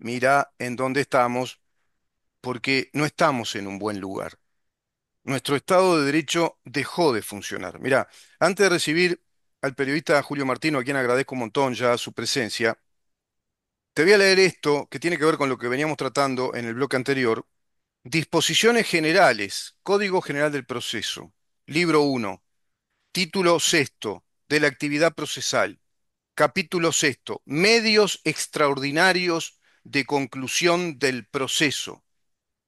mira en dónde estamos, porque no estamos en un buen lugar. Nuestro Estado de Derecho dejó de funcionar. Mira, antes de recibir al periodista Julio Martino, a quien agradezco un montón ya su presencia, te voy a leer esto que tiene que ver con lo que veníamos tratando en el bloque anterior. Disposiciones Generales, Código General del Proceso, Libro 1, Título sexto, de la actividad procesal. Capítulo sexto, medios extraordinarios de conclusión del proceso.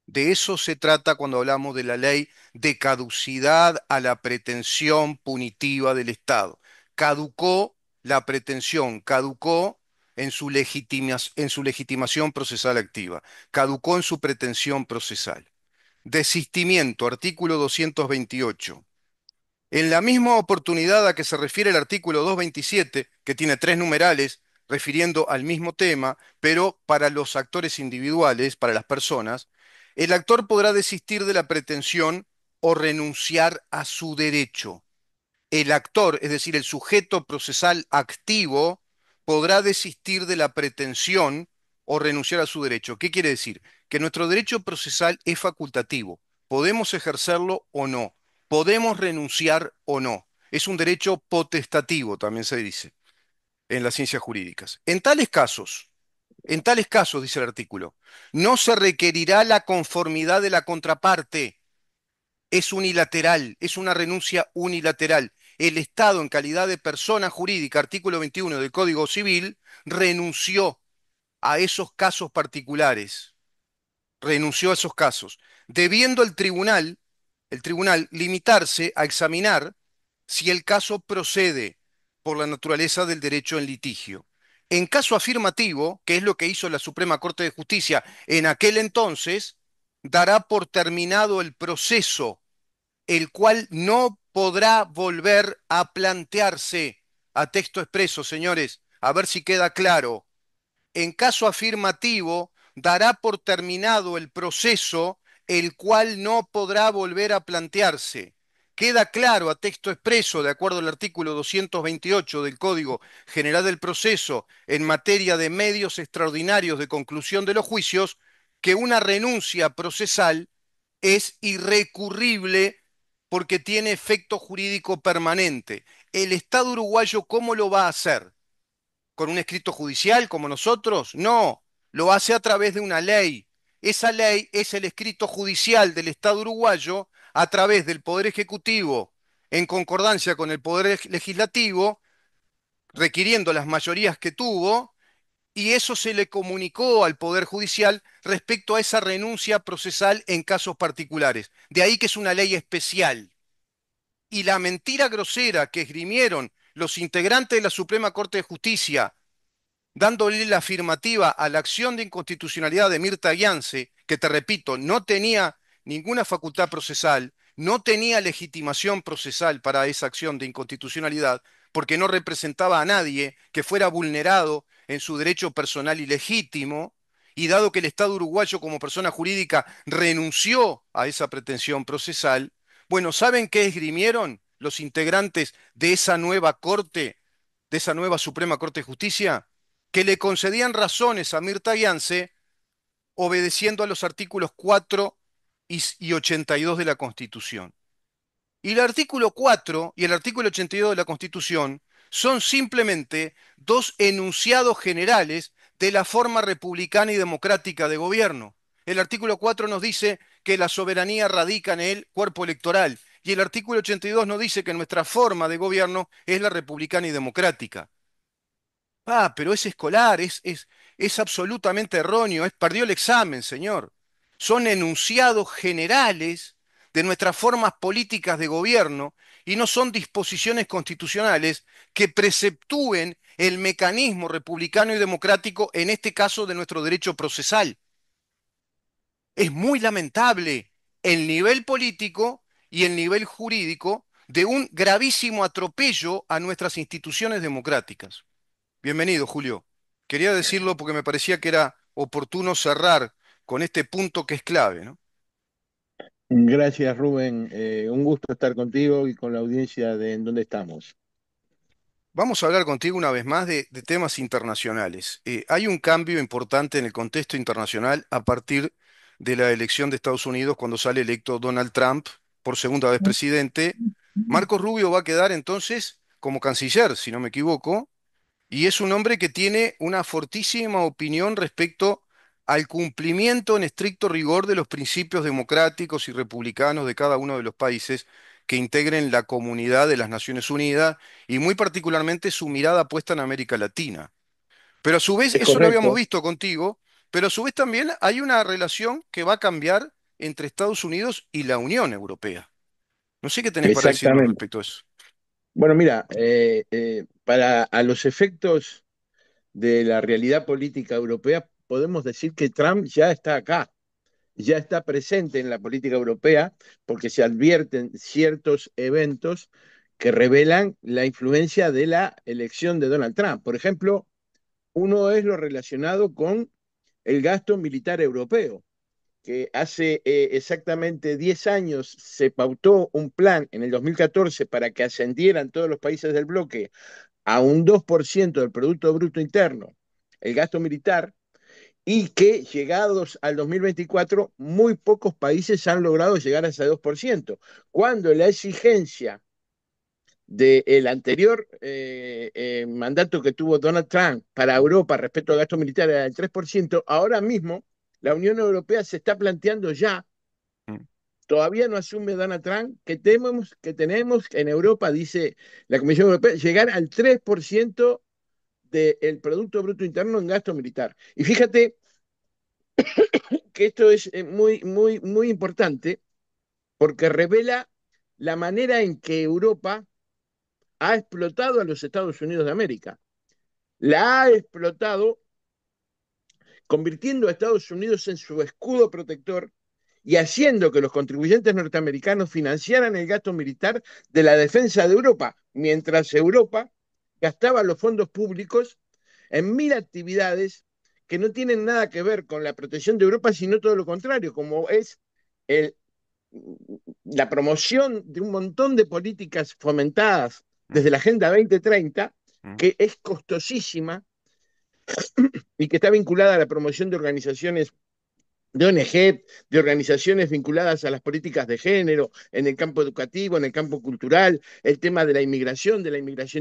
De eso se trata cuando hablamos de la ley de caducidad a la pretensión punitiva del Estado. Caducó la pretensión, caducó en su legitimación procesal activa, caducó en su pretensión procesal. Desistimiento, artículo 228. En la misma oportunidad a que se refiere el artículo 227, que tiene tres numerales refiriendo al mismo tema, pero para los actores individuales, para las personas, el actor podrá desistir de la pretensión o renunciar a su derecho. El actor, es decir, el sujeto procesal activo, podrá desistir de la pretensión o renunciar a su derecho. ¿Qué quiere decir? Que nuestro derecho procesal es facultativo. Podemos ejercerlo o no. Podemos renunciar o no. Es un derecho potestativo, también se dice en las ciencias jurídicas. En tales casos, dice el artículo, no se requerirá la conformidad de la contraparte. Es unilateral, es una renuncia unilateral. El Estado, en calidad de persona jurídica, artículo 21 del Código Civil, renunció a esos casos particulares, renunció a esos casos, debiendo el tribunal limitarse a examinar si el caso procede por la naturaleza del derecho en litigio. En caso afirmativo, que es lo que hizo la Suprema Corte de Justicia en aquel entonces, dará por terminado el proceso, el cual no podrá volver a plantearse a texto expreso, señores, a ver si queda claro. En caso afirmativo, dará por terminado el proceso, el cual no podrá volver a plantearse. Queda claro a texto expreso, de acuerdo al artículo 228 del Código General del Proceso, en materia de medios extraordinarios de conclusión de los juicios, que una renuncia procesal es irrecurrible porque tiene efecto jurídico permanente. ¿El Estado uruguayo cómo lo va a hacer? ¿Con un escrito judicial como nosotros? No, lo hace a través de una ley. Esa ley es el escrito judicial del Estado uruguayo a través del Poder Ejecutivo, en concordancia con el Poder Legislativo, requiriendo las mayorías que tuvo, y eso se le comunicó al Poder Judicial respecto a esa renuncia procesal en casos particulares. De ahí que es una ley especial. Y la mentira grosera que esgrimieron los integrantes de la Suprema Corte de Justicia, dándole la afirmativa a la acción de inconstitucionalidad de Mirta Gianse, que te repito, no tenía ninguna facultad procesal, no tenía legitimación procesal para esa acción de inconstitucionalidad, porque no representaba a nadie que fuera vulnerado en su derecho personal y legítimo, y dado que el Estado uruguayo como persona jurídica renunció a esa pretensión procesal, bueno, ¿saben qué esgrimieron los integrantes de esa nueva Corte, de esa nueva Suprema Corte de Justicia? Que le concedían razones a Mirta Gianse obedeciendo a los artículos 4 y 82 de la Constitución. Y el artículo 4 y el artículo 82 de la Constitución son simplemente dos enunciados generales de la forma republicana y democrática de gobierno. El artículo 4 nos dice que la soberanía radica en el cuerpo electoral y el artículo 82 nos dice que nuestra forma de gobierno es la republicana y democrática. Ah, pero es escolar, es absolutamente erróneo, perdió el examen, señor. Son enunciados generales de nuestras formas políticas de gobierno y no son disposiciones constitucionales que preceptúen el mecanismo republicano y democrático, en este caso de nuestro derecho procesal. Es muy lamentable el nivel político y el nivel jurídico de un gravísimo atropello a nuestras instituciones democráticas. Bienvenido, Julio. Quería decirlo porque me parecía que era oportuno cerrar con este punto que es clave, ¿no? Gracias, Rubén. Un gusto estar contigo y con la audiencia de En Dónde Estamos. Vamos a hablar contigo una vez más de temas internacionales. Hay un cambio importante en el contexto internacional a partir de la elección de Estados Unidos cuando sale electo Donald Trump por segunda vez presidente. Marco Rubio va a quedar entonces como canciller, si no me equivoco, y es un hombre que tiene una fortísima opinión respecto al cumplimiento en estricto rigor de los principios democráticos y republicanos de cada uno de los países que integren la comunidad de las Naciones Unidas y muy particularmente su mirada puesta en América Latina. Pero a su vez, Es eso lo habíamos correcto. visto contigo, pero a su vez también hay una relación que va a cambiar entre Estados Unidos y la Unión Europea. No sé qué tenés para decirnos Exactamente. respecto a eso. Bueno, mira, para a los efectos de la realidad política europea, podemos decir que Trump ya está acá, ya está presente en la política europea, porque se advierten ciertos eventos que revelan la influencia de la elección de Donald Trump. Por ejemplo, uno es lo relacionado con el gasto militar europeo, que hace exactamente 10 años se pautó un plan en el 2014 para que ascendieran todos los países del bloque a un 2% del Producto Bruto Interno, el gasto militar, y que llegados al 2024, muy pocos países han logrado llegar a ese 2%, cuando la exigencia del anterior mandato que tuvo Donald Trump para Europa respecto al gasto militar era del 3%, ahora mismo la Unión Europea se está planteando ya, Mm. todavía no asume Donald Trump, que tenemos en Europa, dice la Comisión Europea, llegar al 3% del Producto Bruto Interno en gasto militar. Y fíjate que esto es muy, muy, muy importante porque revela la manera en que Europa ha explotado a los Estados Unidos de América. La ha explotado convirtiendo a Estados Unidos en su escudo protector y haciendo que los contribuyentes norteamericanos financiaran el gasto militar de la defensa de Europa, mientras Europa gastaba los fondos públicos en mil actividades que no tienen nada que ver con la protección de Europa, sino todo lo contrario, como es el, la promoción de un montón de políticas fomentadas Mm. desde la Agenda 2030, Mm. que es costosísima y que está vinculada a la promoción de organizaciones de ONG, de organizaciones vinculadas a las políticas de género, en el campo educativo, en el campo cultural, el tema de la inmigración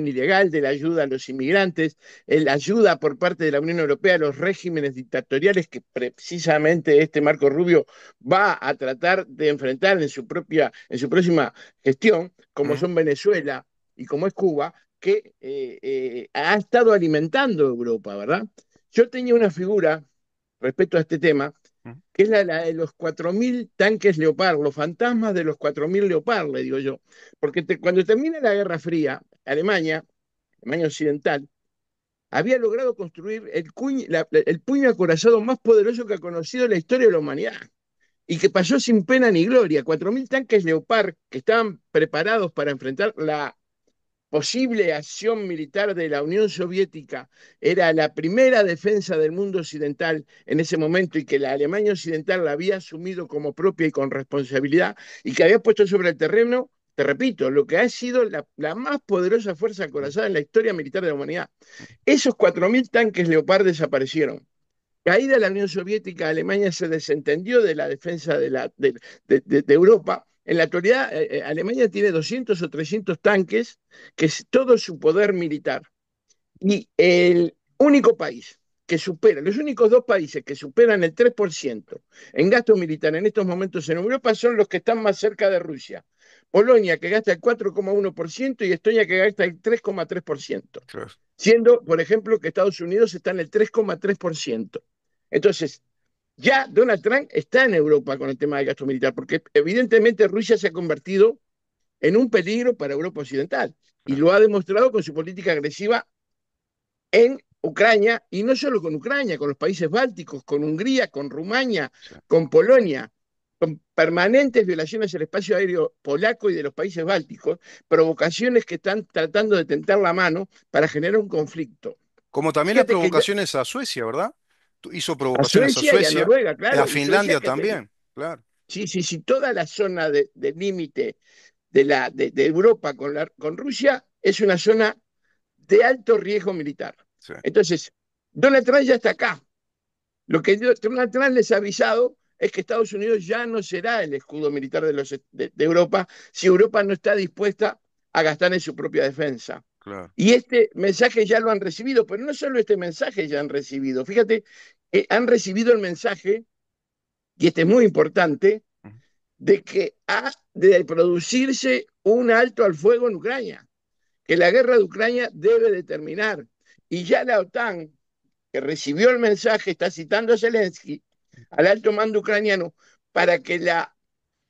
ilegal, de la ayuda a los inmigrantes, la ayuda por parte de la Unión Europea a los regímenes dictatoriales que precisamente este Marco Rubio va a tratar de enfrentar en su próxima gestión, como Mm. son Venezuela y como es Cuba, que ha estado alimentando Europa, ¿verdad? Yo tenía una figura respecto a este tema Mm. que es la de los 4.000 tanques Leopard, los fantasmas de los 4.000 Leopard, le digo yo. Porque cuando termina la Guerra Fría, Alemania Occidental, había logrado construir el puño acorazado más poderoso que ha conocido la historia de la humanidad y que pasó sin pena ni gloria. 4.000 tanques Leopard que estaban preparados para enfrentar la posible acción militar de la Unión Soviética era la primera defensa del mundo occidental en ese momento y que la Alemania Occidental la había asumido como propia y con responsabilidad y que había puesto sobre el terreno, te repito, lo que ha sido la más poderosa fuerza Mm. acorazada en la historia militar de la humanidad. Esos 4.000 tanques Leopard desaparecieron. Caída la Unión Soviética, Alemania se desentendió de la defensa de Europa. En la actualidad, Alemania tiene 200 o 300 tanques, que es todo su poder militar. Y el único país que supera, los únicos dos países que superan el 3% en gasto militar en estos momentos en Europa son los que están más cerca de Rusia. Polonia, que gasta el 4,1% y Estonia, que gasta el 3,3%. Claro. Siendo, por ejemplo, que Estados Unidos está en el 3,3%. Entonces, ya Donald Trump está en Europa con el tema del gasto militar, porque evidentemente Rusia se ha convertido en un peligro para Europa Occidental y Claro. lo ha demostrado con su política agresiva en Ucrania y no solo con Ucrania, con los países bálticos, con Hungría, con Rumania, Sí. con Polonia, con permanentes violaciones al espacio aéreo polaco y de los países bálticos, provocaciones que están tratando de tentar la mano para generar un conflicto. Como también las Fíjate que ya provocaciones a Suecia, ¿verdad? Hizo a provocaciones a Suecia y a Suecia, Noruega, a claro, y Suecia Finlandia que también, claro. sí, sí, sí, toda la zona de límite de Europa con Rusia es una zona de alto riesgo militar. sí, Entonces, Donald Trump ya está acá. Lo que Donald Trump les ha avisado es que Estados Unidos ya no será el escudo militar de Europa si Europa no está dispuesta a gastar en su propia defensa. claro. Y este mensaje ya lo han recibido, pero no solo este mensaje ya han recibido. Fíjate, han recibido el mensaje, y este es muy importante, Ujú, de que ha de producirse un alto al fuego en Ucrania, que la guerra de Ucrania debe de terminar. Y ya la OTAN, que recibió el mensaje, está citando a Zelensky, al alto mando ucraniano, para que la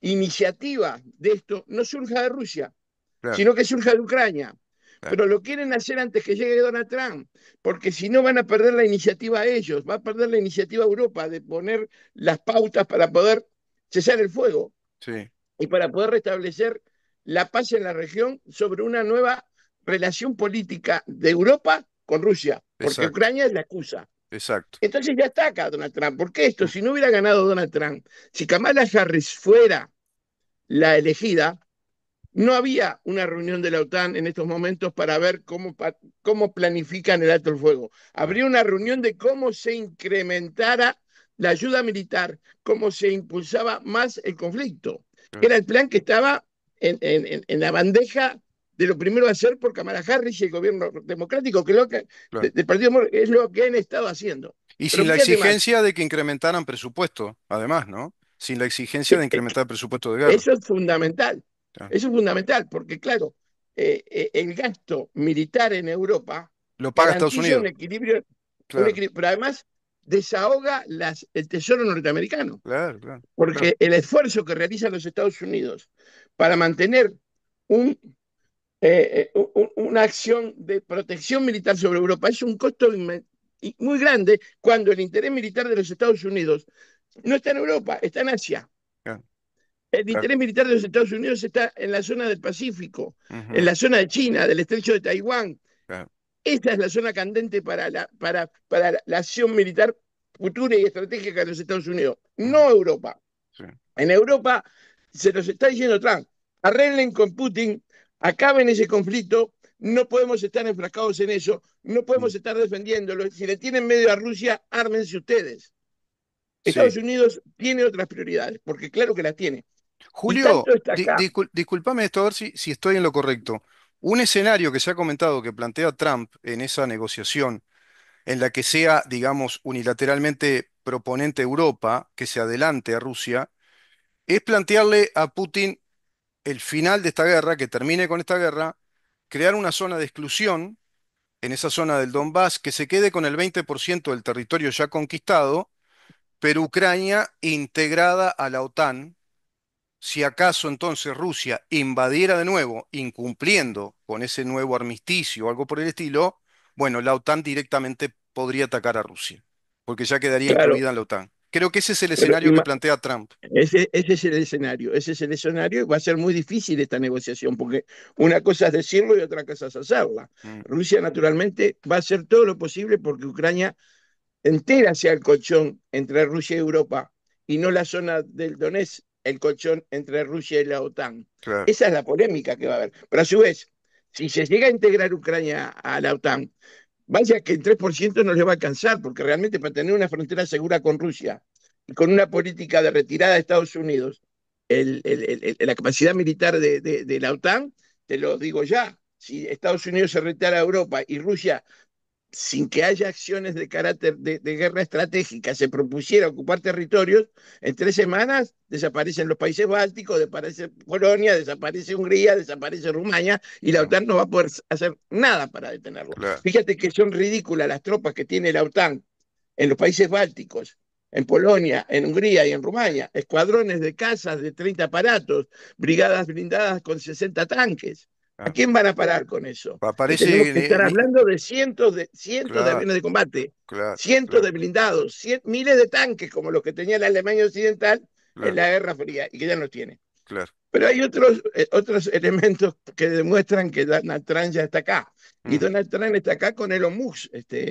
iniciativa de esto no surja de Rusia, claro, sino que surja de Ucrania. claro, Pero lo quieren hacer antes que llegue Donald Trump, porque si no van a perder la iniciativa a ellos, va a perder la iniciativa a Europa de poner las pautas para poder cesar el fuego sí, y para poder restablecer la paz en la región sobre una nueva relación política de Europa con Rusia, porque exacto, Ucrania es la excusa. exacto. Entonces ya está acá Donald Trump. ¿Por qué esto? Mm, Si no hubiera ganado Donald Trump, si Kamala Harris fuera la elegida, no había una reunión de la OTAN en estos momentos para ver cómo planifican el alto el fuego. claro, Habría una reunión de cómo se incrementara la ayuda militar, cómo se impulsaba más el conflicto. claro, Era el plan que estaba en la bandeja de lo primero a hacer por Kamala Harris y el gobierno democrático, que, claro. del Partido Demócrata, es lo que han estado haciendo. Y Pero sin la fíjate más, exigencia de que incrementaran presupuesto, además, ¿no? Sin la exigencia de incrementar el presupuesto de guerra. eso es fundamental. Claro. Eso es fundamental, porque claro, el gasto militar en Europa Lo paga Estados garantiza Unidos. un Claro, equilibrio, pero además desahoga el tesoro norteamericano, claro, claro, porque el esfuerzo que realizan los Estados Unidos para mantener un, una acción de protección militar sobre Europa es un costo muy grande cuando el interés militar de los Estados Unidos no está en Europa, está en Asia. claro, El claro. interés militar de los Estados Unidos está en la zona del Pacífico, en Ujú, la zona de China, del estrecho de Taiwán. claro, Esta es la zona candente para la acción militar futura y estratégica de los Estados Unidos, ujú, no Europa. sí, En Europa se nos está diciendo Trump, arreglen con Putin, acaben ese conflicto, no podemos estar enfrascados en eso, no mm, podemos estar defendiéndolo. Si le tienen medio a Rusia, ármense ustedes. sí. Estados Unidos tiene otras prioridades, porque claro que las tiene. Y Julio, tanto está acá. discúlpame esto, a ver si estoy en lo correcto. Un escenario que se ha comentado que plantea Trump en esa negociación, en la que sea, digamos, unilateralmente proponente Europa, que se adelante a Rusia, es plantearle a Putin el final de esta guerra, que termine con esta guerra, crear una zona de exclusión en esa zona del Donbass, que se quede con el 20% del territorio ya conquistado, pero Ucrania integrada a la OTAN. Si acaso entonces Rusia invadiera de nuevo, incumpliendo con ese nuevo armisticio o algo por el estilo, bueno, la OTAN directamente podría atacar a Rusia, porque ya quedaría Claro, incluida en la OTAN. Creo que ese es el pero escenario que plantea Trump. ese es el escenario y va a ser muy difícil esta negociación, porque una cosa es decirlo y otra cosa es hacerla. Mm, Rusia naturalmente va a hacer todo lo posible porque Ucrania entera sea el colchón entre Rusia y Europa y no la zona del Donetsk, el colchón entre Rusia y la OTAN. claro, Esa es la polémica que va a haber. Pero a su vez, si se llega a integrar Ucrania a la OTAN, vaya que el 3% no le va a alcanzar, porque realmente para tener una frontera segura con Rusia y con una política de retirada de Estados Unidos, la capacidad militar de la OTAN, te lo digo ya, si Estados Unidos se retira a Europa y Rusia sin que haya acciones de carácter de guerra estratégica, se propusiera ocupar territorios, en 3 semanas desaparecen los países bálticos, desaparece Polonia, desaparece Hungría, desaparece Rumania, y la claro, OTAN no va a poder hacer nada para detenerlo. claro, Fíjate que son ridículas las tropas que tiene la OTAN en los países bálticos, en Polonia, en Hungría y en Rumania, escuadrones de cazas de 30 aparatos, brigadas blindadas con 60 tanques. ¿A claro. quién van a parar con eso? Y tenemos Aparece, que estar hablando de cientos de claro, aviones de combate, claro, cientos claro, de blindados, miles de tanques como los que tenía la Alemania Occidental en claro, la Guerra Fría y que ya no tiene. claro. Pero hay otros elementos que demuestran que Donald Trump ya está acá. Y Mm, Donald Trump está acá con Elon Musk,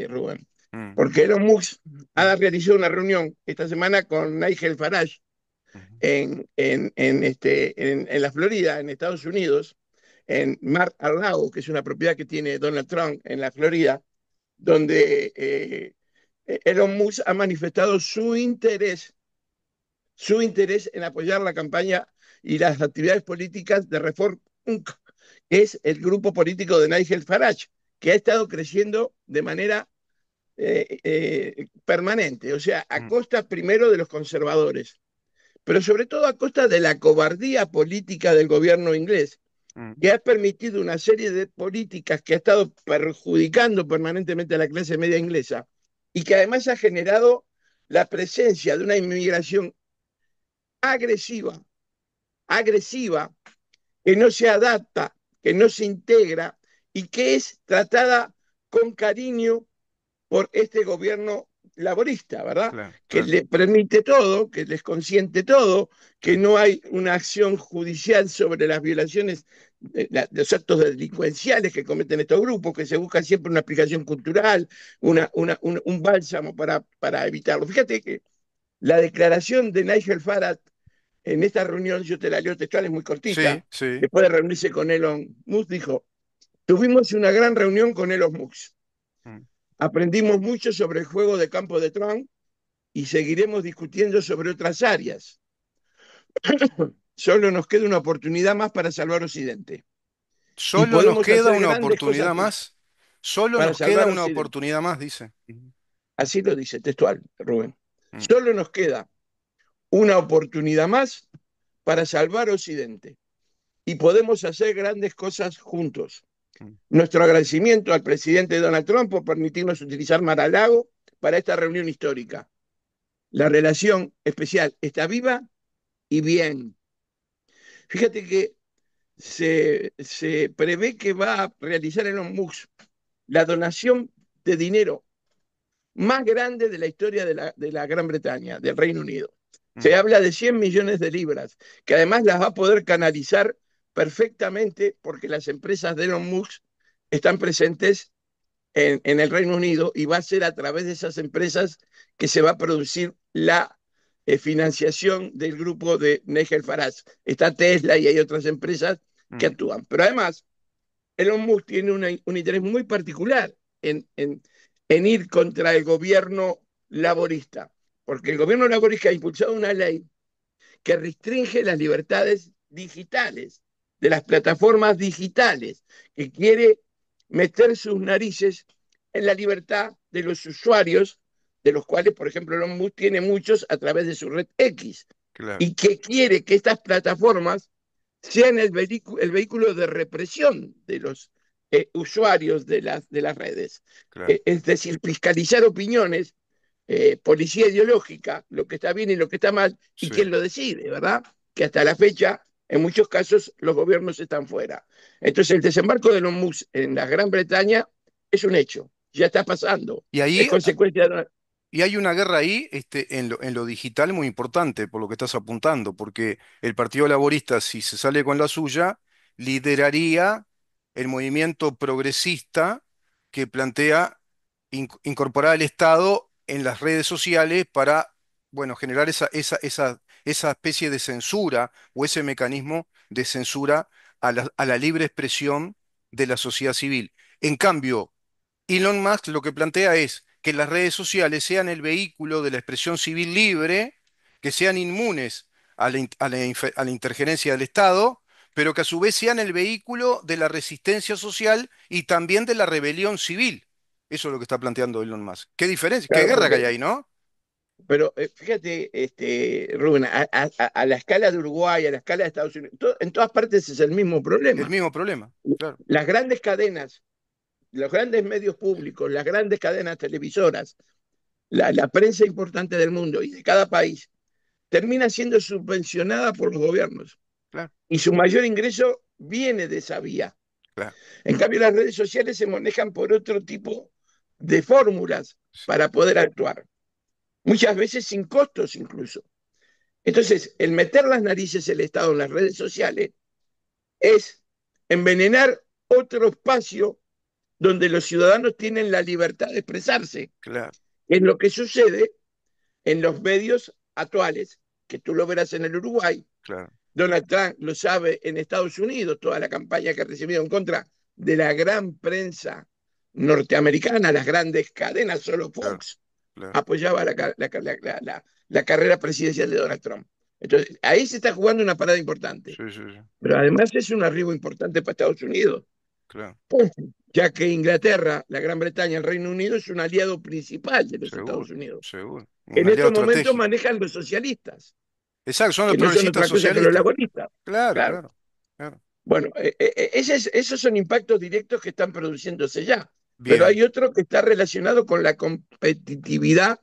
Rubén. mm, Porque Elon Musk mm, ha realizado una reunión esta semana con Nigel Farage mm, en la Florida, en Estados Unidos, en Mar-a-Lago, que es una propiedad que tiene Donald Trump en la Florida, donde Elon Musk ha manifestado su interés en apoyar la campaña y las actividades políticas de Reform Inc., que es el grupo político de Nigel Farage, que ha estado creciendo de manera permanente, o sea, a mm, costa primero de los conservadores, pero sobre todo a costa de la cobardía política del gobierno inglés, mm, que ha permitido una serie de políticas que ha estado perjudicando permanentemente a la clase media inglesa y que además ha generado la presencia de una inmigración agresiva, agresiva, que no se adapta, que no se integra y que es tratada con cariño por este gobierno laborista, ¿verdad? claro, Que claro, le permite todo, que les consiente todo, que claro. no hay una acción judicial sobre las violaciones, los actos delincuenciales que cometen estos grupos, que se busca siempre una explicación cultural, Mm. un bálsamo para evitarlo. Fíjate que la declaración de Nigel Farage en esta reunión, yo te la leo textual, es muy Sí, cortita, sí. después de reunirse con Elon Musk, dijo, tuvimos una gran reunión con Elon Musk. Mm, Aprendimos mucho sobre el juego de campo de Trump y seguiremos discutiendo sobre otras áreas. Solo nos queda una oportunidad más para salvar Occidente. Y Solo nos podemos queda hacer una grandes cosas oportunidad juntos más. Solo para nos queda salvar una Occidente. oportunidad más, dice. Así lo dice textual, Rubén. Mm, Solo nos queda una oportunidad más para salvar Occidente. Y podemos hacer grandes cosas juntos. mm. Nuestro agradecimiento al presidente Donald Trump por permitirnos utilizar Mar-a-Lago para esta reunión histórica. La relación especial está viva y bien. Fíjate que se prevé que va a realizar Elon Musk la donación de dinero más grande de la historia de la Gran Bretaña, del Reino Unido. Se Mm, habla de 100 millones de libras, que además las va a poder canalizar perfectamente porque las empresas de Elon Musk están presentes en el Reino Unido y va a ser a través de esas empresas que se va a producir la financiación del grupo de Nigel Farage. Está Tesla y hay otras empresas que mm, actúan. Pero además, Elon Musk tiene un interés muy particular en ir contra el gobierno laborista, porque el gobierno laborista ha impulsado una ley que restringe las libertades digitales, de las plataformas digitales, que quiere meter sus narices en la libertad de los usuarios, de los cuales, por ejemplo, Elon Musk tiene muchos a través de su red X, claro, y que quiere que estas plataformas sean el vehículo de represión de los usuarios de las redes. claro. Es decir, fiscalizar opiniones, policía ideológica, lo que está bien y lo que está mal, y Sí. quién lo decide, ¿verdad? Que hasta la fecha, en muchos casos, los gobiernos están fuera. Entonces, el desembarco de los MUS en la Gran Bretaña es un hecho, ya está pasando, Y es ahí consecuencia de una... Y hay una guerra ahí, en lo digital muy importante, por lo que estás apuntando, porque el Partido Laborista, si se sale con la suya, lideraría el movimiento progresista que plantea incorporar al Estado en las redes sociales para, bueno, generar esa especie de censura o ese mecanismo de censura a la libre expresión de la sociedad civil. En cambio, Elon Musk lo que plantea es que las redes sociales sean el vehículo de la expresión civil libre, que sean inmunes a la interferencia del Estado, pero que a su vez sean el vehículo de la resistencia social y también de la rebelión civil. Eso es lo que está planteando Elon Musk. ¿Qué diferencia? ¿Qué Claro, guerra que hay porque, ahí, no? pero fíjate, Rubén, a la escala de Uruguay, a la escala de Estados Unidos, en todas partes es el mismo El problema. mismo problema, claro. Las grandes cadenas, los grandes medios públicos, las grandes cadenas televisoras, la prensa importante del mundo y de cada país, termina siendo subvencionada por los gobiernos Claro, y su mayor ingreso viene de esa vía. claro. En cambio, las redes sociales se manejan por otro tipo de fórmulas Sí, para poder actuar, muchas veces sin costos incluso. Entonces, el meter las narices el Estado en las redes sociales es envenenar otro espacio donde los ciudadanos tienen la libertad de expresarse. claro, Es lo que sucede en los medios actuales, que tú lo verás en el Uruguay, claro. Donald Trump lo sabe en Estados Unidos, toda la campaña que ha recibido en contra de la gran prensa norteamericana, las grandes cadenas, solo Claro, Fox claro. apoyaba la carrera presidencial de Donald Trump. Entonces, ahí se está jugando una parada importante. Sí, sí, sí. Pero además es un arribo importante para Estados Unidos, Claro. ya que Inglaterra, la Gran Bretaña, el Reino Unido es un aliado principal de los Seguro, Estados Unidos. seguro. Un En aliado estos momentos estratégico. manejan los socialistas, Exacto, son los que no son progresistas otra cosa que los socialistas. laboristas. Claro, Claro. claro, claro. Bueno, esos son impactos directos que están produciéndose ya, pero Bien, hay otro que está relacionado con la competitividad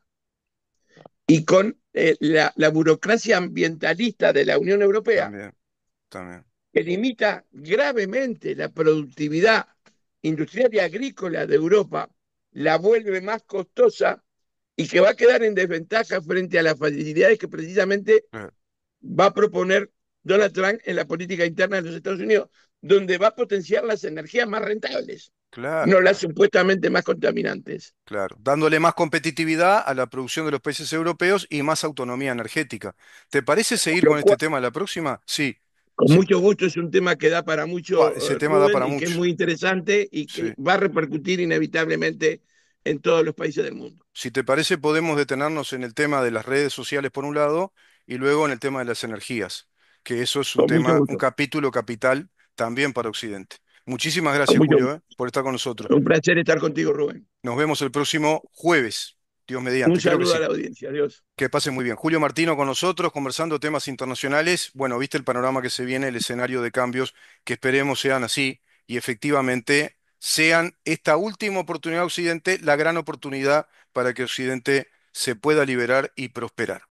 y con la burocracia ambientalista de la Unión Europea, también, también. que limita gravemente la productividad industrial y agrícola de Europa, la vuelve más costosa y que va a quedar en desventaja frente a las facilidades que precisamente Claro, va a proponer Donald Trump en la política interna de los Estados Unidos, donde va a potenciar las energías más rentables, claro, no las claro. supuestamente más contaminantes. Claro, dándole más competitividad a la producción de los países europeos y más autonomía energética. ¿Te parece seguir Lo con este cual, tema la próxima? Sí, con sí. mucho gusto, es un tema que da para Buah, mucho, ese tema da Rubén, para y que es mucho. muy interesante y que Sí. va a repercutir inevitablemente en todos los países del mundo. Si te parece, podemos detenernos en el tema de las redes sociales por un lado y luego en el tema de las energías, que eso es un Con mucho tema, un gusto, capítulo capital también para Occidente. Muchísimas con gracias, mucho Julio, gusto. por estar con nosotros. Un placer estar contigo, Rubén. Nos vemos el próximo jueves, Dios Un mediante, creo que saludo a sí. la audiencia. Adiós. Que pase muy bien. Julio Martino con nosotros, conversando temas internacionales. Bueno, viste el panorama que se viene, el escenario de cambios, que esperemos sean así y efectivamente sean esta última oportunidad de Occidente, la gran oportunidad para que Occidente se pueda liberar y prosperar.